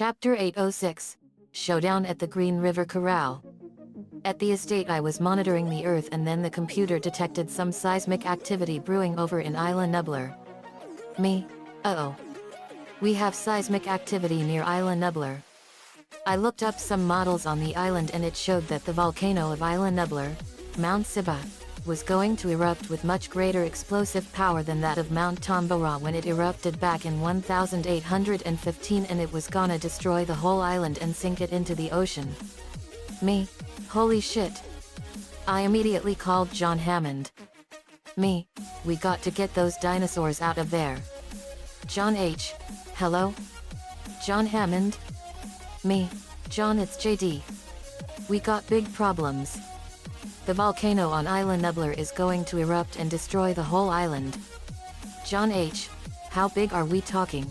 Chapter 806 Showdown at the Green River Corral. At the estate I was monitoring the Earth and then the computer detected some seismic activity brewing over in Isla Nublar. Me? Uh-oh. We have seismic activity near Isla Nublar. I looked up some models on the island and it showed that the volcano of Isla Nublar, Mount Siba, was going to erupt with much greater explosive power than that of Mount Tambora when it erupted back in 1815, and it was gonna destroy the whole island and sink it into the ocean. Me? Holy shit. I immediately called John Hammond. Me? We got to get those dinosaurs out of there. John H. Hello? John Hammond? Me? John, it's JD. We got big problems. The volcano on Isla Nublar is going to erupt and destroy the whole island. John H. How big are we talking?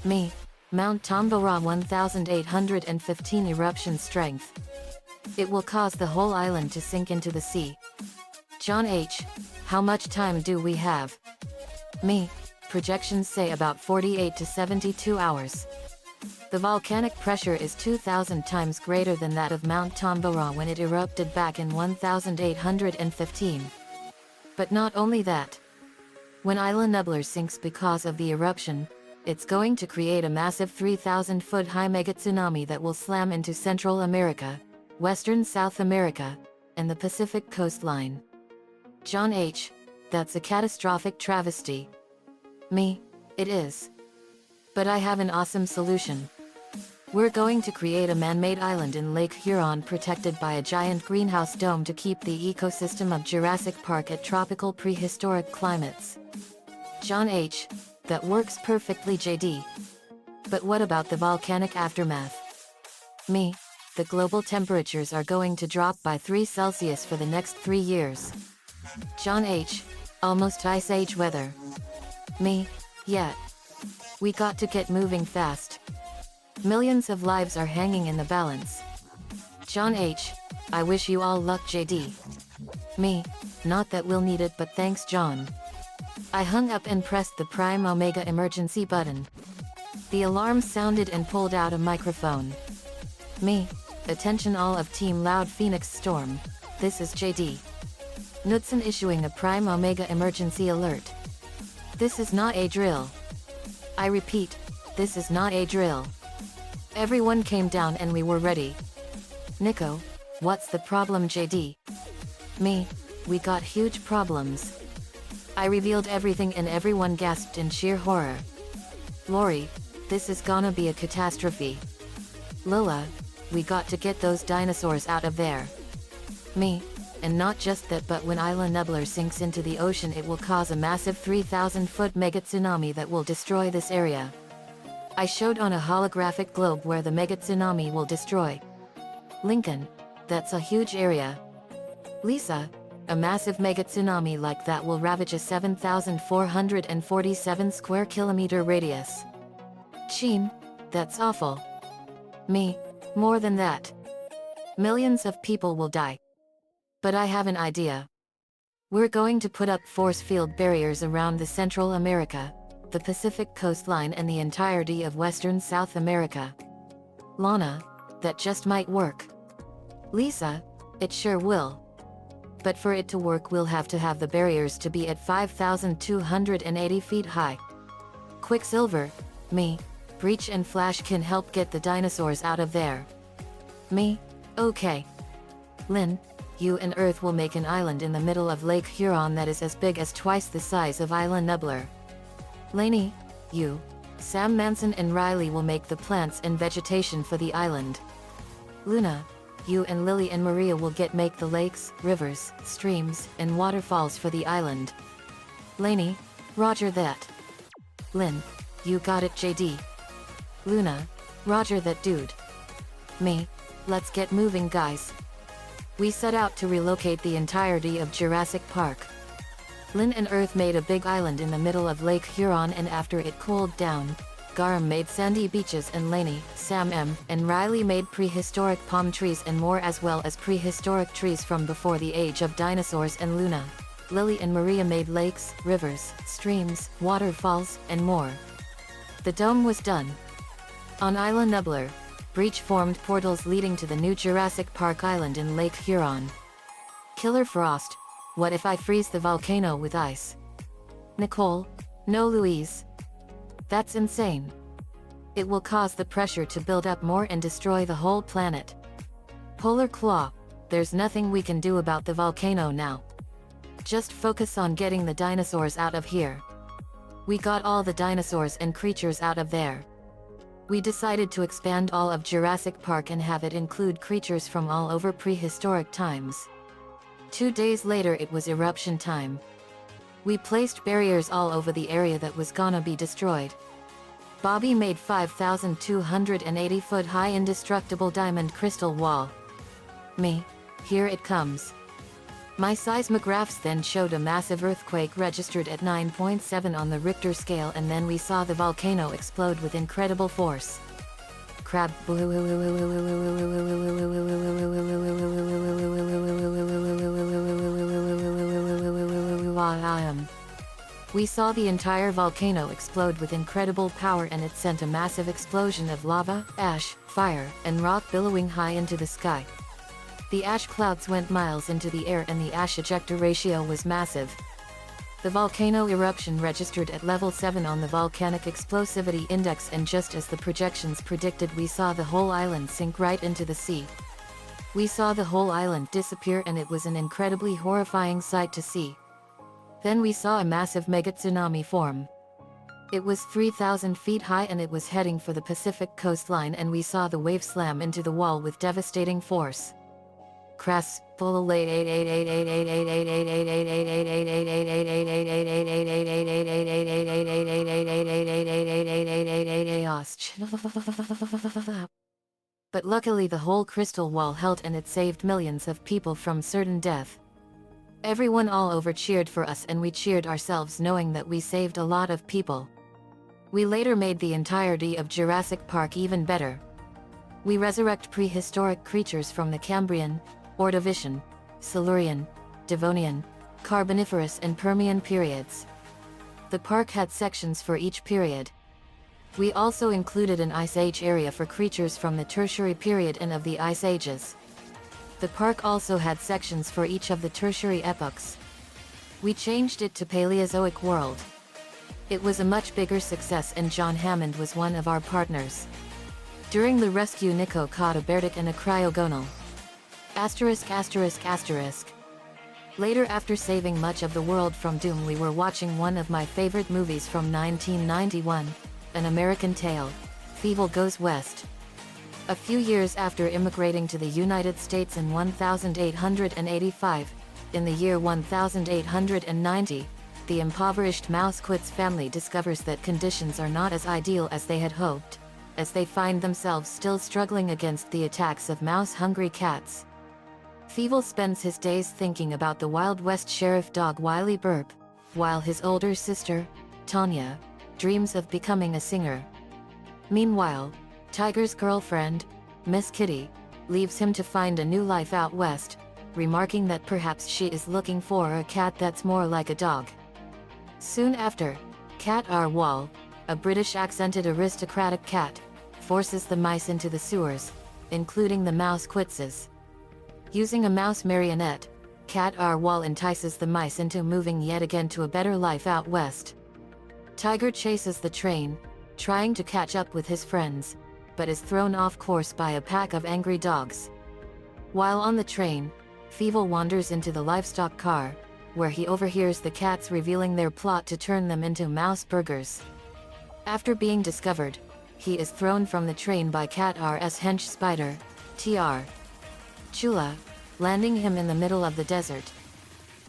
Me? Mount Tambora 1815 eruption strength. It will cause the whole island to sink into the sea. John H. How much time do we have? Me? Projections say about 48 to 72 hours. The volcanic pressure is 2,000 times greater than that of Mount Tambora when it erupted back in 1815. But not only that. When Isla Nublar sinks because of the eruption, it's going to create a massive 3,000-foot high mega tsunami that will slam into Central America, Western South America, and the Pacific coastline. John H. That's a catastrophic travesty. Me? It is. But I have an awesome solution. We're going to create a man-made island in Lake Huron protected by a giant greenhouse dome to keep the ecosystem of Jurassic Park at tropical prehistoric climates. John H. That works perfectly, JD. But what about the volcanic aftermath? Me? The global temperatures are going to drop by 3 Celsius for the next 3 years. John H. Almost ice age weather. Me? Yeah. We got to get moving fast. Millions of lives are hanging in the balance. John H. I wish you all luck, JD. Me? Not that we'll need it, but thanks, John. I hung up and pressed the Prime Omega emergency button. The alarm sounded and pulled out a microphone. Me? Attention all of Team Loud Phoenix Storm. This is JD. Knudsen issuing a Prime Omega emergency alert. This is not a drill. I repeat, this is not a drill. Everyone came down and we were ready. Nico, what's the problem, JD? Me? We got huge problems. I revealed everything and everyone gasped in sheer horror. Lori, this is gonna be a catastrophe. Lola, we got to get those dinosaurs out of there. Me? And not just that, but when Isla Nublar sinks into the ocean it will cause a massive 3,000-foot mega tsunami that will destroy this area. I showed on a holographic globe where the mega tsunami will destroy. Lincoln, that's a huge area. Lisa, a massive mega tsunami like that will ravage a 7,447 square kilometer radius. Sheen, that's awful. Me, more than that. Millions of people will die. But I have an idea. We're going to put up force field barriers around the Central America, the Pacific coastline and the entirety of Western South America. Lana, that just might work. Lisa, it sure will. But for it to work we'll have to have the barriers to be at 5,280 feet high. Quicksilver, me, Breach and Flash can help get the dinosaurs out of there. Me? Okay. Lynn, you and Earth will make an island in the middle of Lake Huron that is as big as twice the size of Isla Nublar. Lainey, you, Sam Manson and Riley will make the plants and vegetation for the island. Luna, you and Lily and Maria will make the lakes, rivers, streams, and waterfalls for the island. Lainey, roger that. Lynn, you got it, JD. Luna, roger that, dude. Me, let's get moving, guys. We set out to relocate the entirety of Jurassic Park. Lynn and Earth made a big island in the middle of Lake Huron, and after it cooled down, Garm made sandy beaches and Lainey, Sam M, and Riley made prehistoric palm trees and more, as well as prehistoric trees from before the age of dinosaurs, and Luna, Lily and Maria made lakes, rivers, streams, waterfalls, and more. The dome was done. On Isla Nublar, breach formed portals leading to the new Jurassic Park island in Lake Huron. Killer Frost, what if I freeze the volcano with ice? Nicole, no Louise. That's insane. It will cause the pressure to build up more and destroy the whole planet. Polar Claw, there's nothing we can do about the volcano now. Just focus on getting the dinosaurs out of here. We got all the dinosaurs and creatures out of there. We decided to expand all of Jurassic Park and have it include creatures from all over prehistoric times. 2 days later it was eruption time. We placed barriers all over the area that was gonna be destroyed. Bobby made 5,280 foot high indestructible diamond crystal wall. Me, here it comes. My seismographs then showed a massive earthquake registered at 9.7 on the Richter scale, and then we saw the volcano explode with incredible force. Crab. We saw the entire volcano explode with incredible power, and it sent a massive explosion of lava, ash, fire, and rock billowing high into the sky. The ash clouds went miles into the air and the ash ejector ratio was massive. The volcano eruption registered at level 7 on the volcanic explosivity index, and just as the projections predicted, we saw the whole island sink right into the sea. We saw the whole island disappear, and it was an incredibly horrifying sight to see. Then we saw a massive mega tsunami form. It was 3,000 feet high and it was heading for the Pacific coastline, and we saw the wave slam into the wall with devastating force. Crass. But luckily the whole crystal wall held, and it saved millions of people from certain death. Everyone all over cheered for us, and we cheered ourselves knowing that we saved a lot of people. We later made the entirety of Jurassic Park even better. We resurrect prehistoric creatures from the Cambrian, Ordovician, Silurian, Devonian, Carboniferous and Permian periods. The park had sections for each period. We also included an Ice Age area for creatures from the Tertiary period and of the Ice Ages. The park also had sections for each of the tertiary epochs. We changed it to Paleozoic world. It was a much bigger success, and John Hammond was one of our partners. During the rescue, Nico caught a Bertic and a cryogonal. ******. Later, after saving much of the world from doom, we were watching one of my favorite movies from 1991, An American Tale, Fievel Goes West. A few years after immigrating to the United States in 1885, in the year 1890, the impoverished Mousequit's family discovers that conditions are not as ideal as they had hoped, as they find themselves still struggling against the attacks of mouse-hungry cats. Fievel spends his days thinking about the Wild West sheriff dog Wiley Burp, while his older sister, Tanya, dreams of becoming a singer. Meanwhile, Tiger's girlfriend, Miss Kitty, leaves him to find a new life out west, remarking that perhaps she is looking for a cat that's more like a dog. Soon after, Cat R. Wall, a British-accented aristocratic cat, forces the mice into the sewers, including the Mousequitses. Using a mouse marionette, Cat R. Wall entices the mice into moving yet again to a better life out west. Tiger chases the train, trying to catch up with his friends, but is thrown off course by a pack of angry dogs. While on the train, Fievel wanders into the livestock car, where he overhears the cats revealing their plot to turn them into mouse burgers. After being discovered, he is thrown from the train by Cat R's hench spider, Tr. Chula, landing him in the middle of the desert.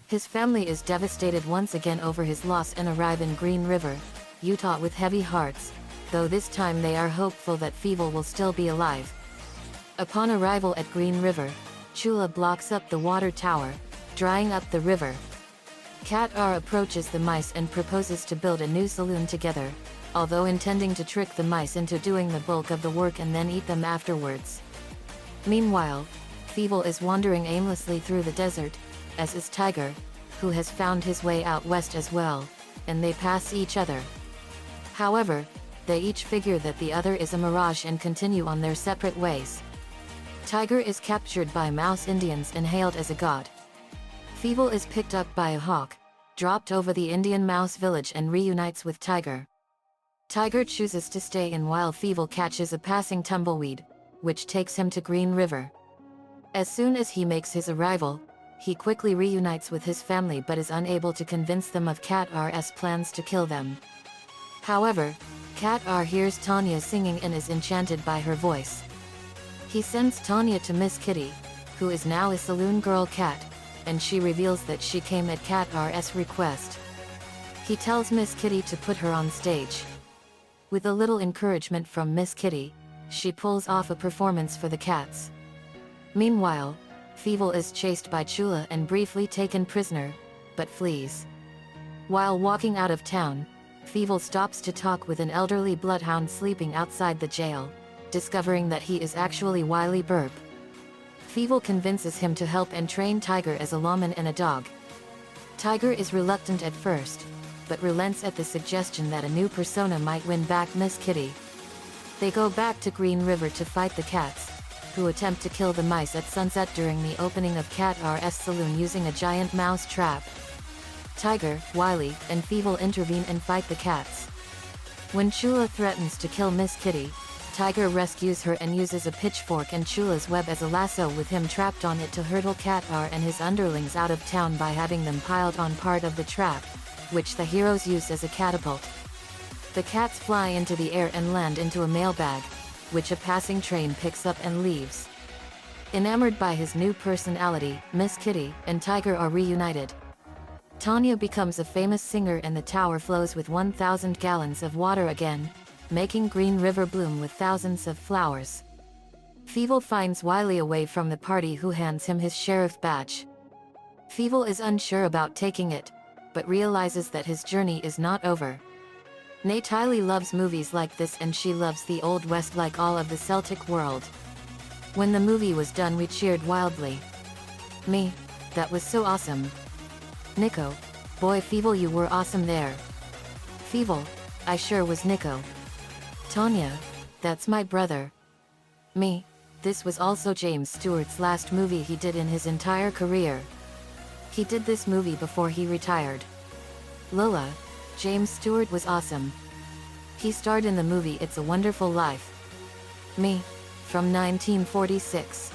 His family is devastated once again over his loss and arrive in Green River, Utah with heavy hearts, though this time they are hopeful that Fievel will still be alive. Upon arrival at Green River, Chula blocks up the water tower, drying up the river. Cat R approaches the mice and proposes to build a new saloon together, although intending to trick the mice into doing the bulk of the work and then eat them afterwards. Meanwhile, Fievel is wandering aimlessly through the desert, as is Tiger, who has found his way out west as well, and they pass each other. However, they each figure that the other is a mirage and continue on their separate ways. Tiger is captured by Mouse Indians and hailed as a god. Feeble is picked up by a hawk, dropped over the Indian mouse village and reunites with Tiger. Tiger chooses to stay in while Feeble catches a passing tumbleweed, which takes him to Green River. As soon as he makes his arrival, he quickly reunites with his family but is unable to convince them of Cat R's plans to kill them. However, Cat R hears Tanya singing and is enchanted by her voice. He sends Tanya to Miss Kitty, who is now a saloon girl cat, and she reveals that she came at Cat R's request. He tells Miss Kitty to put her on stage. With a little encouragement from Miss Kitty, she pulls off a performance for the cats. Meanwhile, Feeble is chased by Chula and briefly taken prisoner, but flees. While walking out of town, Feeble stops to talk with an elderly bloodhound sleeping outside the jail, discovering that he is actually Wily Burp. Feeble convinces him to help and train Tiger as a lawman and a dog. Tiger is reluctant at first, but relents at the suggestion that a new persona might win back Miss Kitty. They go back to Green River to fight the cats, who attempt to kill the mice at sunset during the opening of Cat R's saloon using a giant mouse trap. Tiger, Wily, and Feeble intervene and fight the cats. When Chula threatens to kill Miss Kitty, Tiger rescues her and uses a pitchfork and Chula's web as a lasso with him trapped on it to hurtle Cat R and his underlings out of town by having them piled on part of the trap, which the heroes use as a catapult. The cats fly into the air and land into a mailbag, which a passing train picks up and leaves. Enamored by his new personality, Miss Kitty and Tiger are reunited. Tanya becomes a famous singer and the tower flows with 1,000 gallons of water again, making Green River bloom with thousands of flowers. Feeble finds Wily away from the party who hands him his sheriff badge. Feeble is unsure about taking it, but realizes that his journey is not over. Natalie loves movies like this and she loves the Old West like all of the Celtic world. When the movie was done we cheered wildly. Me, that was so awesome. Nico, boy Feeble you were awesome there. Feeble, I sure was Nico. Tanya, that's my brother. Me, this was also James Stewart's last movie he did in his entire career. He did this movie before he retired. Lola, James Stewart was awesome. He starred in the movie It's a Wonderful Life. Me, from 1946.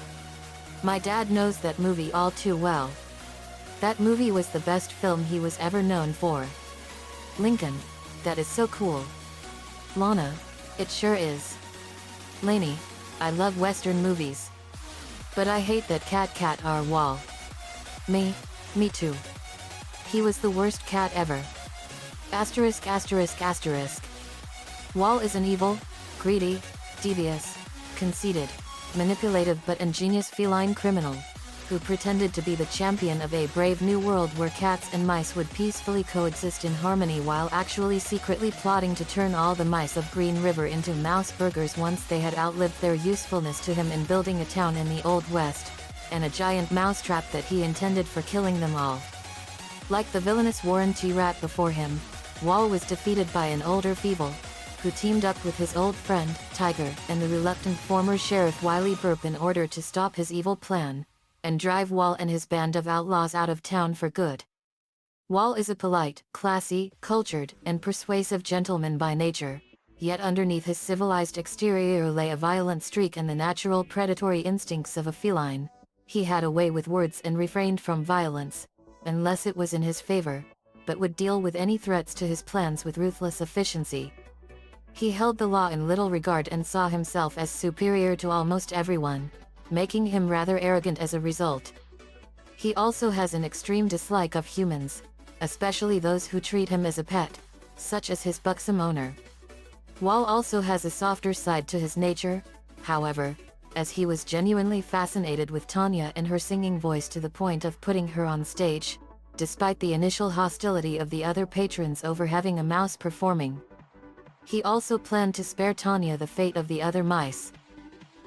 My dad knows that movie all too well. That movie was the best film he was ever known for. Lincoln, that is so cool. Lana, it sure is. Lainey, I love Western movies. But I hate that Cat R Wall. Me too. He was the worst cat ever. Asterisk asterisk asterisk. Wall is an evil, greedy, devious, conceited, manipulative but ingenious feline criminal, who pretended to be the champion of a brave new world where cats and mice would peacefully coexist in harmony while actually secretly plotting to turn all the mice of Green River into mouse burgers once they had outlived their usefulness to him in building a town in the Old West, and a giant mousetrap that he intended for killing them all. Like the villainous Warren T. Rat before him, Wall was defeated by an older Feeble, who teamed up with his old friend, Tiger, and the reluctant former Sheriff Wily Burp in order to stop his evil plan, and drive Wall and his band of outlaws out of town for good. Wall is a polite, classy, cultured, and persuasive gentleman by nature, yet underneath his civilized exterior lay a violent streak and the natural predatory instincts of a feline. He had a way with words and refrained from violence, unless it was in his favor, but would deal with any threats to his plans with ruthless efficiency. He held the law in little regard and saw himself as superior to almost everyone, making him rather arrogant as a result. He also has an extreme dislike of humans, especially those who treat him as a pet, such as his buxom owner. Wall also has a softer side to his nature, however, as he was genuinely fascinated with Tanya and her singing voice to the point of putting her on stage, despite the initial hostility of the other patrons over having a mouse performing. He also planned to spare Tanya the fate of the other mice.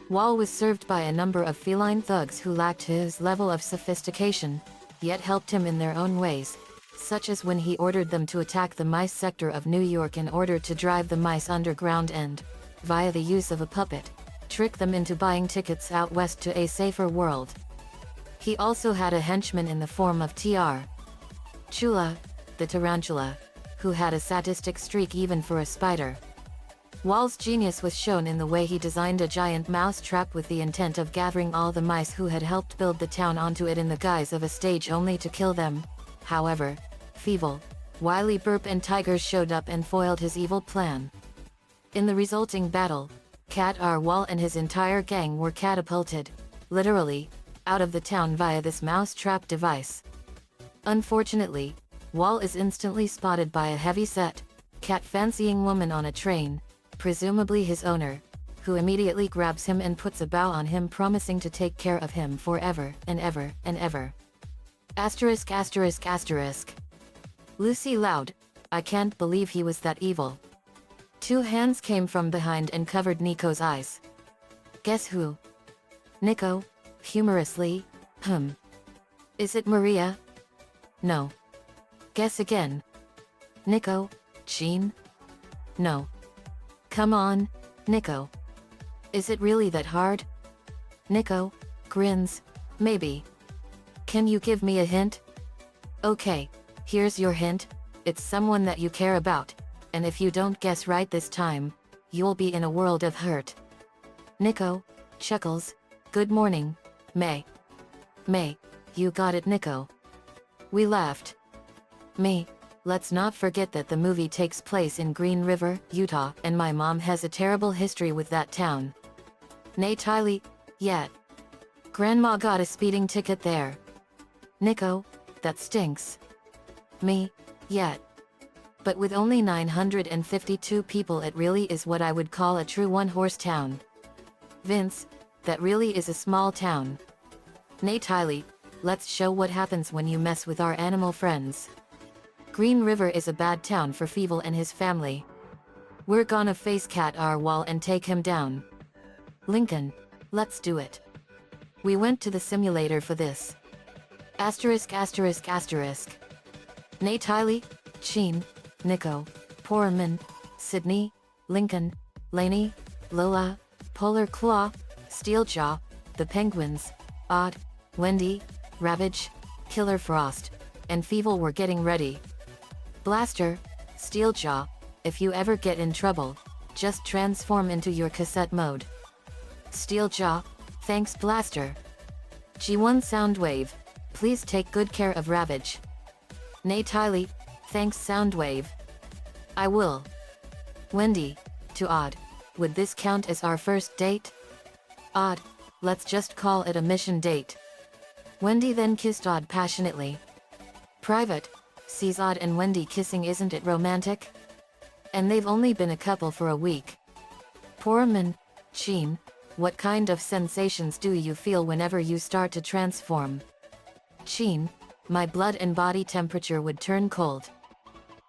Wall was served by a number of feline thugs who lacked his level of sophistication, yet helped him in their own ways, such as when he ordered them to attack the mice sector of New York in order to drive the mice underground and, via the use of a puppet, trick them into buying tickets out west to a safer world. He also had a henchman in the form of Tr. Chula, the tarantula, who had a sadistic streak even for a spider. Wall's genius was shown in the way he designed a giant mouse trap with the intent of gathering all the mice who had helped build the town onto it in the guise of a stage only to kill them. However, Feeble, Wily Burp and Tigers showed up and foiled his evil plan. In the resulting battle, Cat R. Wall and his entire gang were catapulted, literally, out of the town via this mouse trap device. Unfortunately, Wall is instantly spotted by a heavy-set, cat-fancying woman on a train, presumably his owner, who immediately grabs him and puts a bow on him, promising to take care of him forever and ever and ever. Asterisk asterisk asterisk. Lucy Loud, I can't believe he was that evil. Two hands came from behind and covered Nico's eyes. Guess who? Nico, humorously, Is it Maria? No. Guess again. Nico, Jean? No. Come on, Nico. Is it really that hard? Nico grins, maybe. Can you give me a hint? Okay, here's your hint. It's someone that you care about, and if you don't guess right this time, you'll be in a world of hurt. Nico chuckles. Good morning, May. May, you got it, Nico. We laughed. Me, let's not forget that the movie takes place in Green River, Utah, and my mom has a terrible history with that town. Nay Tylee, yet. Grandma got a speeding ticket there. Nico, that stinks. Me, yet. But with only 952 people, it really is what I would call a true one-horse town. Vince, that really is a small town. Nay Tylee, let's show what happens when you mess with our animal friends. Green River is a bad town for Feeble and his family. We're gonna face Cat R. Wall and take him down. Lincoln, let's do it. We went to the simulator for this. Asterisk asterisk asterisk. Nay Tylee, Sheen, Nico, Poorman, Sydney, Lincoln, Laney, Lola, Polar Claw, Steeljaw, the Penguins, Odd, Wendy, Ravage, Killer Frost, and Feeble were getting ready. Blaster, Steeljaw, if you ever get in trouble, just transform into your cassette mode. Steeljaw, thanks Blaster. G1 Soundwave, please take good care of Ravage. Nay Tylee, thanks Soundwave. I will. Wendy, to Odd, would this count as our first date? Odd, let's just call it a mission date. Wendy then kissed Odd passionately. Private, sees Odd and Wendy kissing, isn't it romantic? And they've only been a couple for a week. Poorman, Sheen, what kind of sensations do you feel whenever you start to transform? Sheen, my blood and body temperature would turn cold.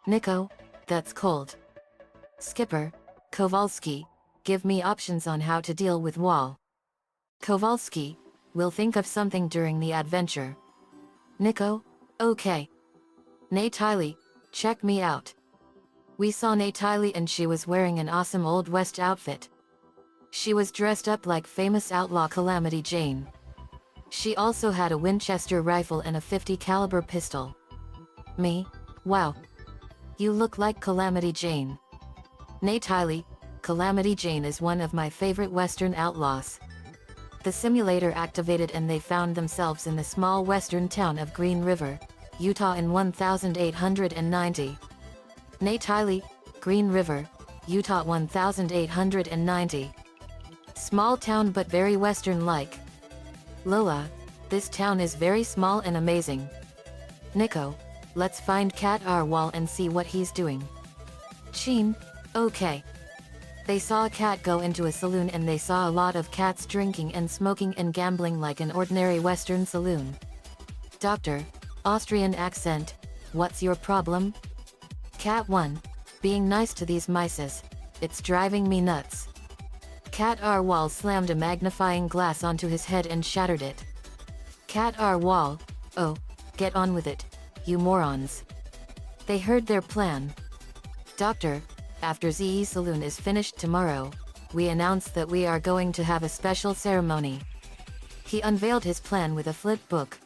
Nico, that's cold. Skipper, Kowalski, give me options on how to deal with Wall. Kowalski, we'll think of something during the adventure. Nico, okay. Nay Tylee, check me out. We saw Nay Tylee and she was wearing an awesome Old West outfit. She was dressed up like famous outlaw Calamity Jane. She also had a Winchester rifle and a .50 caliber pistol. Me, wow. You look like Calamity Jane. Nay Tylee, Calamity Jane is one of my favorite Western outlaws. The simulator activated and they found themselves in the small western town of Green River, Utah in 1890. Nay Tylee, Green River, Utah 1890. Small town but very western-like. Lola, this town is very small and amazing. Nico, let's find Cat R. Wall and see what he's doing. Sheen, okay. They saw a cat go into a saloon and they saw a lot of cats drinking and smoking and gambling like an ordinary western saloon. Doctor, Austrian accent, what's your problem? Cat 1, being nice to these mices, it's driving me nuts. Cat R. Wall slammed a magnifying glass onto his head and shattered it. Cat R. Wall, oh, get on with it, you morons. They heard their plan. Doctor, after ZE Saloon is finished tomorrow, we announce that we are going to have a special ceremony. He unveiled his plan with a flip book.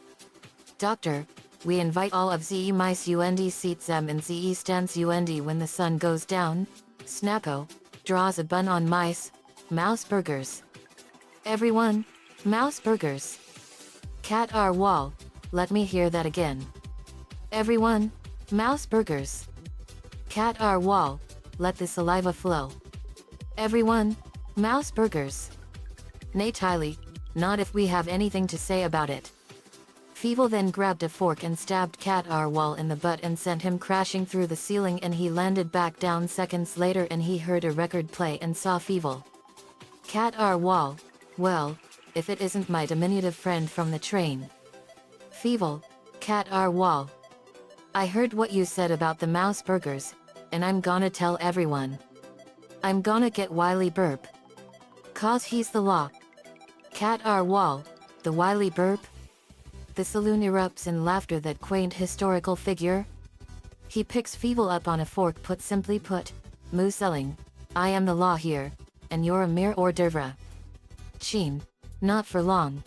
Doctor, we invite all of ZE Mice UND seats them and ZE stands UND when the sun goes down. Snappo, draws a bun on mice, mouse burgers. Everyone, mouse burgers. Cat R wall, let me hear that again. Everyone, mouse burgers. Cat R wall, let the saliva flow. Everyone, mouse burgers. Nay Tylee, not if we have anything to say about it. Feeble then grabbed a fork and stabbed Cat R wall in the butt and sent him crashing through the ceiling, and he landed back down seconds later and he heard a record play and saw Feeble. Cat R wall, well, if it isn't my diminutive friend from the train. Feeble, Cat R wall. I heard what you said about the mouse burgers, and I'm gonna tell everyone. I'm gonna get Wily Burp. 'Cause he's the law. Cat R wall, the Wily Burp? The saloon erupts in laughter. That quaint historical figure. He picks Feeble up on a fork. Put simply put, moo selling, I am the law here, and you're a mere hors d'oeuvre. Sheen, not for long.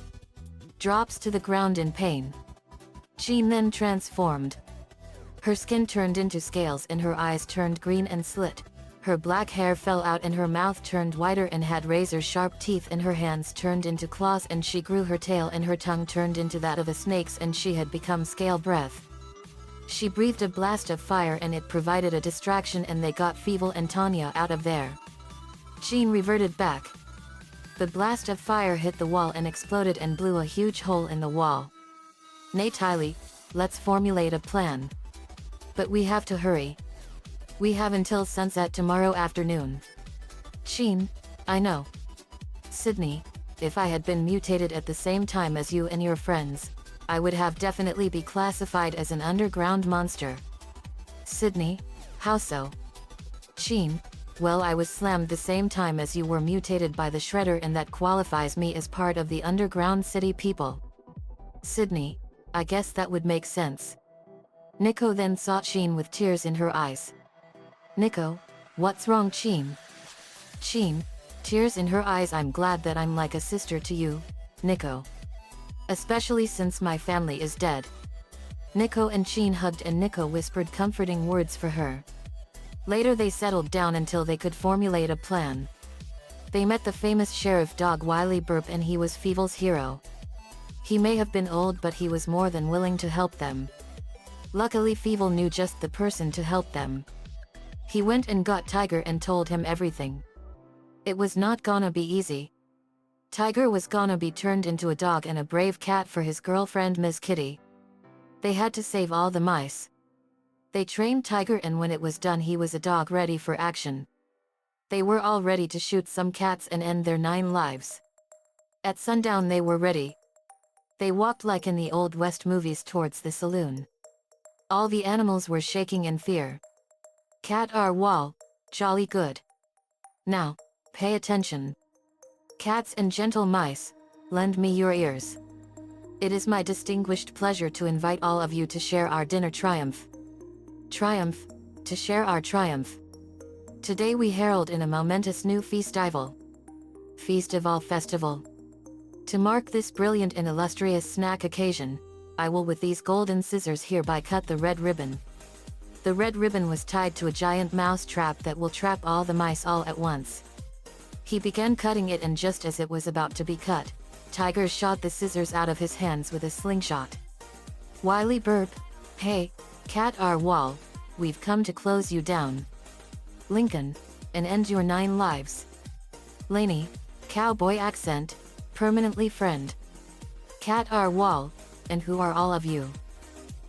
Drops to the ground in pain. Sheen then transformed. Her skin turned into scales and her eyes turned green and slit. Her black hair fell out and her mouth turned wider and had razor-sharp teeth, and her hands turned into claws, and she grew her tail and her tongue turned into that of a snake's, and she had become scale breath. She breathed a blast of fire and it provided a distraction, and they got Feeble and Tanya out of there. Sheen reverted back. The blast of fire hit the wall and exploded and blew a huge hole in the wall. Nay Tylee, let's formulate a plan. But we have to hurry. We have until sunset tomorrow afternoon. Sheen, I know. Sydney, if I had been mutated at the same time as you and your friends, I would have definitely be classified as an underground monster. Sydney, how so? Sheen, well, I was slammed the same time as you were mutated by the Shredder, and that qualifies me as part of the underground city people. Sydney, I guess that would make sense. Nico then sought Sheen with tears in her eyes. Nico, what's wrong, Sheen? Sheen, tears in her eyes. I'm glad that I'm like a sister to you, Nico. Especially since my family is dead. Nico and Sheen hugged and Nico whispered comforting words for her. Later they settled down until they could formulate a plan. They met the famous sheriff dog Wily Burp, and he was Feeble's hero. He may have been old, but he was more than willing to help them. Luckily Feeble knew just the person to help them. He went and got Tiger and told him everything. It was not gonna be easy. Tiger was gonna be turned into a dog and a brave cat for his girlfriend Miss Kitty. They had to save all the mice. They trained Tiger, and when it was done he was a dog ready for action. They were all ready to shoot some cats and end their 9 lives. At sundown they were ready. They walked like in the Old West movies towards the saloon. All the animals were shaking in fear. Cat R wall, jolly good. Now, pay attention. Cats and gentle mice, lend me your ears. It is my distinguished pleasure to invite all of you to share our dinner triumph. Triumph, to share our triumph. Today we herald in a momentous new festival. Festival Festival. To mark this brilliant and illustrious snack occasion, I will with these golden scissors hereby cut the red ribbon. The red ribbon was tied to a giant mouse trap that will trap all the mice all at once. He began cutting it, and just as it was about to be cut, Tiger shot the scissors out of his hands with a slingshot. Wily Burp, hey, Cat R wall, we've come to close you down. Lincoln, and end your 9 lives. Laney, cowboy accent, permanently friend. Cat R wall, and who are all of you?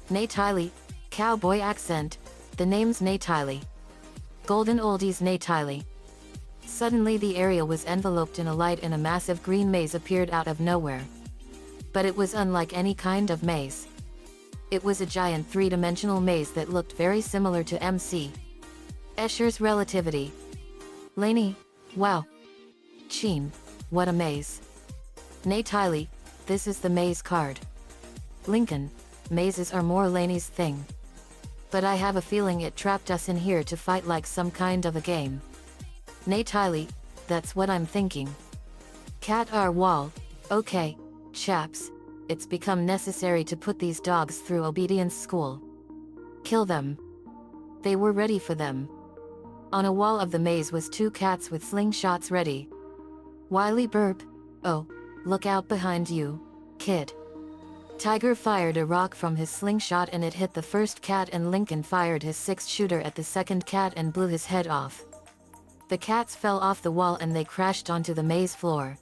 Nay Tylee, cowboy accent, the name's Nay Tylee. Golden oldies Nay Tylee. Suddenly the area was enveloped in a light and a massive green maze appeared out of nowhere. But it was unlike any kind of maze. It was a giant 3-dimensional maze that looked very similar to MC. Escher's relativity. Laney, wow. Sheen, what a maze. Nay Tylee, this is the maze card. Lincoln, mazes are more Laney's thing. But I have a feeling it trapped us in here to fight like some kind of a game. Natalie, that's what I'm thinking. Cat our wall. Okay, chaps. It's become necessary to put these dogs through obedience school. Kill them. They were ready for them. On a wall of the maze was 2 cats with slingshots ready. Wily burp. Oh, look out behind you, kid. Tiger fired a rock from his slingshot and it hit the first cat, and Lincoln fired his 6-shooter at the second cat and blew his head off. The cats fell off the wall and they crashed onto the maze floor.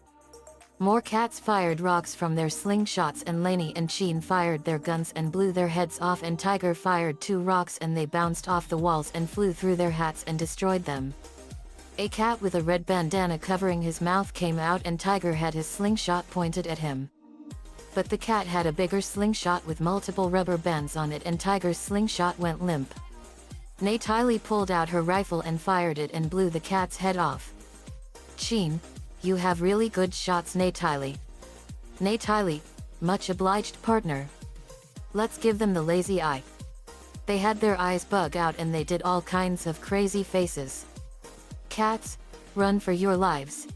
More cats fired rocks from their slingshots and Laney and Sheen fired their guns and blew their heads off, and Tiger fired 2 rocks and they bounced off the walls and flew through their hats and destroyed them. A cat with a red bandana covering his mouth came out and Tiger had his slingshot pointed at him. But the cat had a bigger slingshot with multiple rubber bands on it and Tiger's slingshot went limp. Natalie pulled out her rifle and fired it and blew the cat's head off. Sheen, you have really good shots, Natalie. Natalie, much obliged, partner. Let's give them the lazy eye. They had their eyes bug out and they did all kinds of crazy faces. Cats, run for your lives.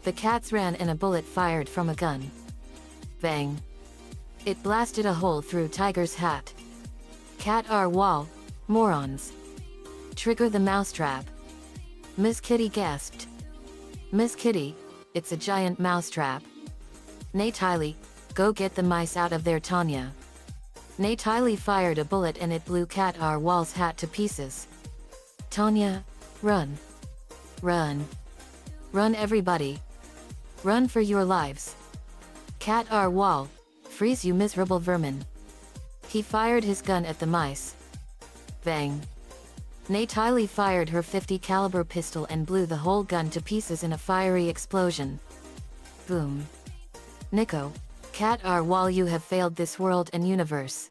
The cats ran and a bullet fired from a gun. Bang. It blasted a hole through Tiger's hat. Cat our wall, morons. Trigger the mousetrap. Miss Kitty gasped. Miss Kitty, it's a giant mousetrap. Natalie, go get the mice out of there, Tanya. Natalie fired a bullet and it blew Cat our wall's hat to pieces. Tanya, run. Run. Run, everybody. Run for your lives. Cat our wall, freeze, you miserable vermin. He fired his gun at the mice. Bang. Natalie fired her .50 caliber pistol and blew the whole gun to pieces in a fiery explosion. Boom. Nico, Cat our wall, you have failed this world and universe.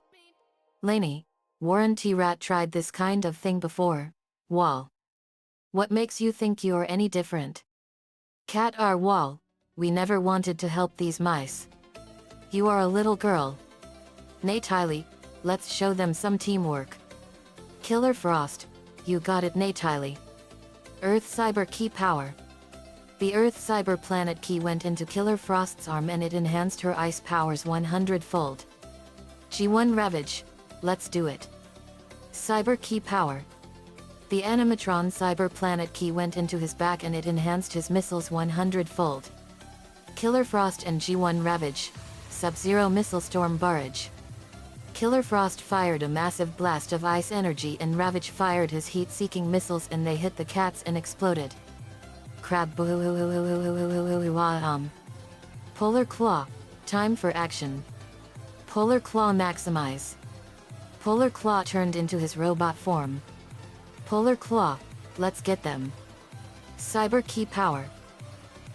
Laney, Warren T. Rat tried this kind of thing before. Wall. What makes you think you're any different? Cat our wall, we never wanted to help these mice. You are a little girl. Natalie, let's show them some teamwork. Killer Frost, you got it, Natalie. Earth Cyber Key Power. The Earth Cyber Planet Key went into Killer Frost's arm and it enhanced her ice powers 100-fold. G1 Ravage, let's do it. Cyber Key Power. The Animatron Cyber Planet Key went into his back and it enhanced his missiles 100-fold. Killer Frost and G1 Ravage, Sub-Zero Missile Storm Barrage. Killer Frost fired a massive blast of ice energy and Ravage fired his heat-seeking missiles and they hit the cats and exploded. Crab Polar Claw, time for action. Polar Claw maximize. Polar Claw turned into his robot form. Polar Claw, let's get them. Cyber Key Power.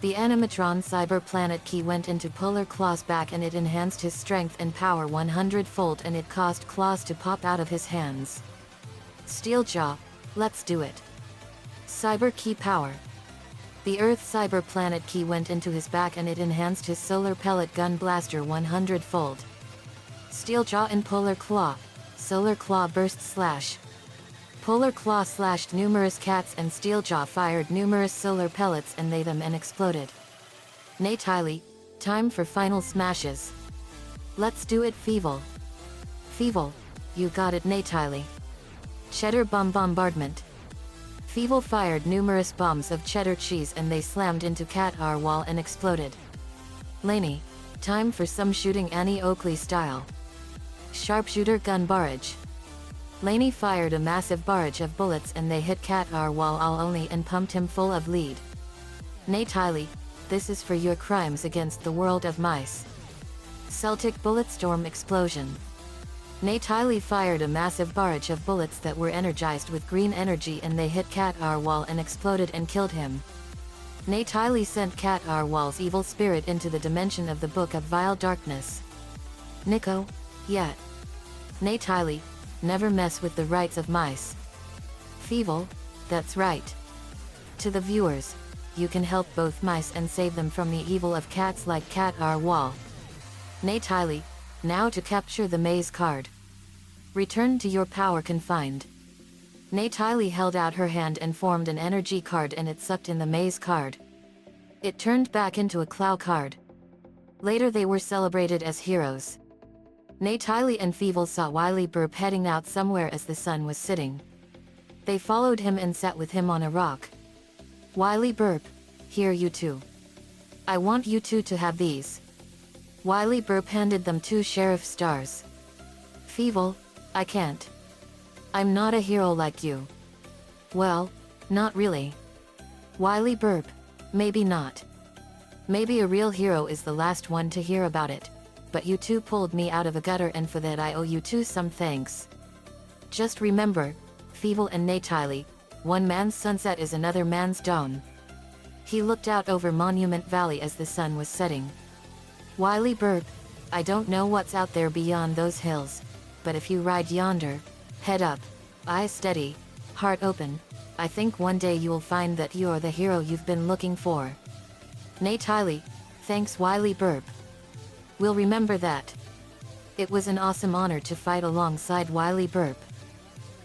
The Animatron Cyber Planet Key went into Polar Claw's back and it enhanced his strength and power 100-fold and it caused claws to pop out of his hands. Steel Jaw, let's do it. Cyber Key Power. The Earth Cyber Planet Key went into his back and it enhanced his solar pellet gun blaster 100-fold. Steel Jaw and Polar Claw, Solar Claw Burst Slash. Polar Claw slashed numerous cats and Steel Jaw fired numerous solar pellets and they them and exploded. Natalie, time for final smashes. Let's do it, Feeble. Feeble, you got it, Natalie. Cheddar Bomb Bombardment. Feeble fired numerous bombs of cheddar cheese and they slammed into Cat our wall and exploded. Laney, time for some shooting Annie Oakley style. Sharpshooter Gun Barrage. Laney fired a massive barrage of bullets and they hit Cat our wall all only and pumped him full of lead. Natalie, this is for your crimes against the world of mice. Celtic Bulletstorm Explosion. Natalie fired a massive barrage of bullets that were energized with green energy and they hit Cat our wall and exploded and killed him. Natalie sent Cat our wall's evil spirit into the dimension of the Book of Vile Darkness. Nico, yeah. Natalie, never mess with the rights of mice. Feeble, that's right. To the viewers, you can help both mice and save them from the evil of cats like Cat our wall. Natalie, now to capture the maze card. Return to your power confined. Natalie held out her hand and formed an energy card, and it sucked in the maze card. It turned back into a claw card. Later they were celebrated as heroes. Natalie and Fievel saw Wily Burp heading out somewhere as the sun was sitting. They followed him and sat with him on a rock. Wily Burp, here you two. I want you two to have these. Wily Burp handed them 2 sheriff stars. Fievel, I can't. I'm not a hero like you. Well, not really. Wily Burp, maybe not. Maybe a real hero is the last one to hear about it. But you two pulled me out of a gutter, and for that I owe you two some thanks. Just remember, Fievel and Natalie, one man's sunset is another man's dawn. He looked out over Monument Valley as the sun was setting. Wily Burp, I don't know what's out there beyond those hills, but if you ride yonder, head up, eyes steady, heart open, I think one day you'll find that you're the hero you've been looking for. Natalie, thanks Wily Burp. We'll remember that. It was an awesome honor to fight alongside Wily Burp.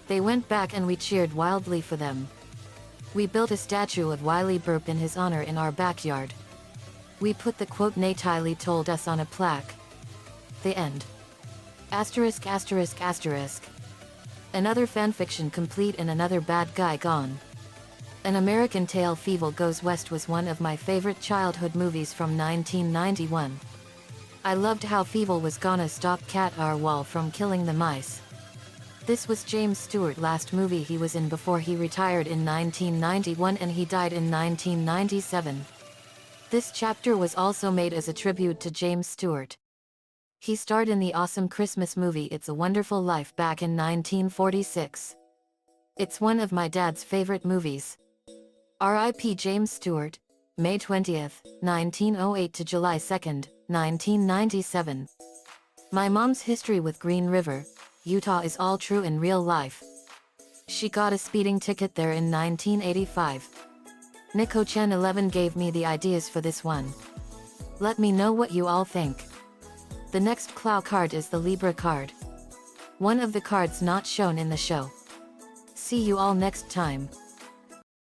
They went back and we cheered wildly for them. We built a statue of Wily Burp in his honor in our backyard. We put the quote Natalie told us on a plaque. The end. Asterisk asterisk asterisk. Another fanfiction complete and another bad guy gone. An American Tale Fievel Goes West was one of my favorite childhood movies from 1991. I loved how Fievel was gonna stop Cat Arwal from killing the mice. This was James Stewart's last movie he was in before he retired in 1991, and he died in 1997. This chapter was also made as a tribute to James Stewart. He starred in the awesome Christmas movie It's a Wonderful Life back in 1946. It's one of my dad's favorite movies. R.I.P. James Stewart, May 20th, 1908 to July 2nd, 1997. My mom's history with Green River, Utah is all true in real life. She got a speeding ticket there in 1985. Nico Chen 11 gave me the ideas for this one. Let me know what you all think. The next Claw card is the Libra card. One of the cards not shown in the show. See you all next time.